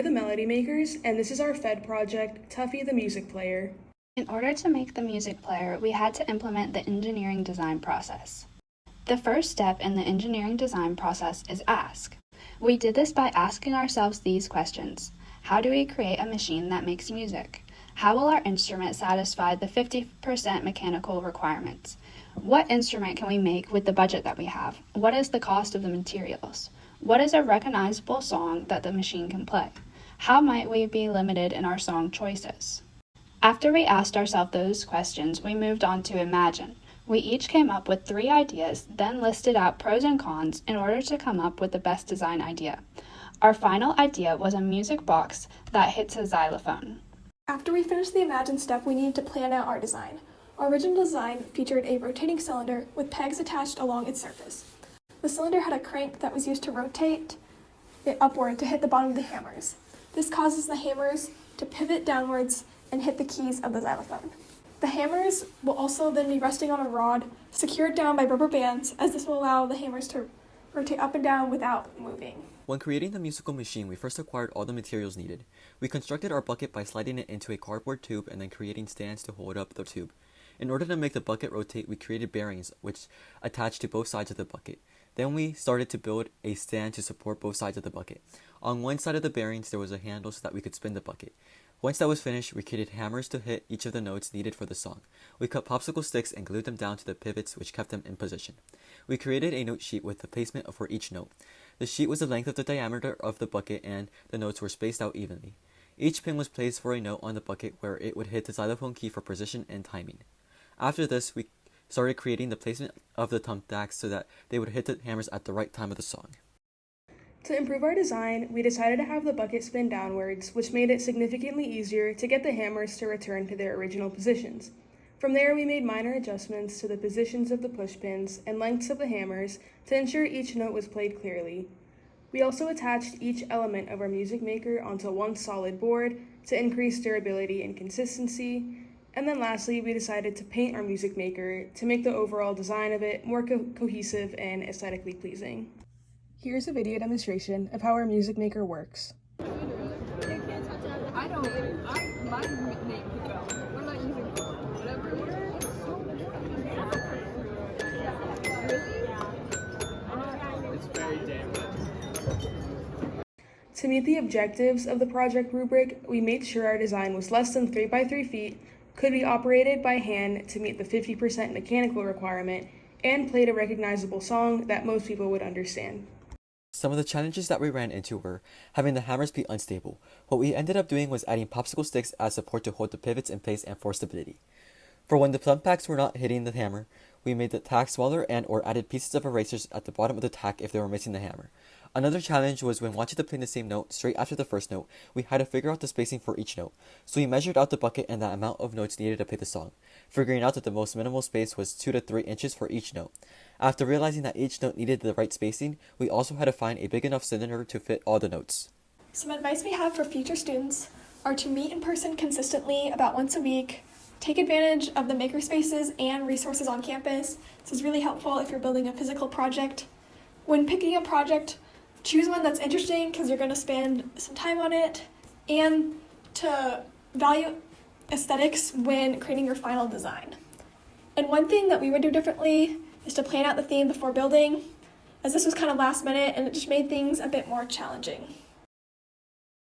We're the Melody Makers, and this is our FEDD project, Tuffy the Music Player. In order to make the music player, we had to implement the engineering design process. The first step in the engineering design process is ask. We did this by asking ourselves these questions. How do we create a machine that makes music? How will our instrument satisfy the 50% mechanical requirements? What instrument can we make with the budget that we have? What is the cost of the materials? What is a recognizable song that the machine can play? How might we be limited in our song choices? After we asked ourselves those questions, we moved on to imagine. We each came up with 3 ideas, then listed out pros and cons in order to come up with the best design idea. Our final idea was a music box that hits a xylophone. After we finished the imagine step, we needed to plan out our design. Our original design featured a rotating cylinder with pegs attached along its surface. The cylinder had a crank that was used to rotate it upward to hit the bottom of the hammers. This causes the hammers to pivot downwards and hit the keys of the xylophone. The hammers will also then be resting on a rod secured down by rubber bands, as this will allow the hammers to rotate up and down without moving. When creating the musical machine, we first acquired all the materials needed. We constructed our bucket by sliding it into a cardboard tube and then creating stands to hold up the tube. In order to make the bucket rotate, we created bearings which attached to both sides of the bucket. Then we started to build a stand to support both sides of the bucket. On one side of the bearings, there was a handle so that we could spin the bucket. Once that was finished, we created hammers to hit each of the notes needed for the song. We cut popsicle sticks and glued them down to the pivots which kept them in position. We created a note sheet with the placement for each note. The sheet was the length of the diameter of the bucket and the notes were spaced out evenly. Each pin was placed for a note on the bucket where it would hit the xylophone key for precision and timing. After this, we started creating the placement of the thumbtacks so that they would hit the hammers at the right time of the song. To improve our design, we decided to have the bucket spin downwards, which made it significantly easier to get the hammers to return to their original positions. From there, we made minor adjustments to the positions of the push pins and lengths of the hammers to ensure each note was played clearly. We also attached each element of our music maker onto one solid board to increase durability and consistency. And then lastly, we decided to paint our music maker to make the overall design of it more cohesive and aesthetically pleasing. Here's a video demonstration of how our music maker works. To meet the objectives of the project rubric, we made sure our design was less than 3 by 3 feet, could be operated by hand to meet the 50% mechanical requirement, and played a recognizable song that most people would understand. Some of the challenges that we ran into were having the hammers be unstable. What we ended up doing was adding popsicle sticks as support to hold the pivots in place and for stability. For when the thumbtacks were not hitting the hammer, we made the tack smaller and or added pieces of erasers at the bottom of the tack if they were missing the hammer. Another challenge was when wanting to play the same note straight after the first note, we had to figure out the spacing for each note. So we measured out the bucket and the amount of notes needed to play the song, figuring out that the most minimal space was 2 to 3 inches for each note. After realizing that each note needed the right spacing, we also had to find a big enough cylinder to fit all the notes. Some advice we have for future students are to meet in person consistently about once a week, take advantage of the makerspaces and resources on campus. This is really helpful if you're building a physical project. When picking a project, choose one that's interesting because you're going to spend some time on it, and to value aesthetics when creating your final design. And one thing that we would do differently is to plan out the theme before building, as this was kind of last minute and it just made things a bit more challenging.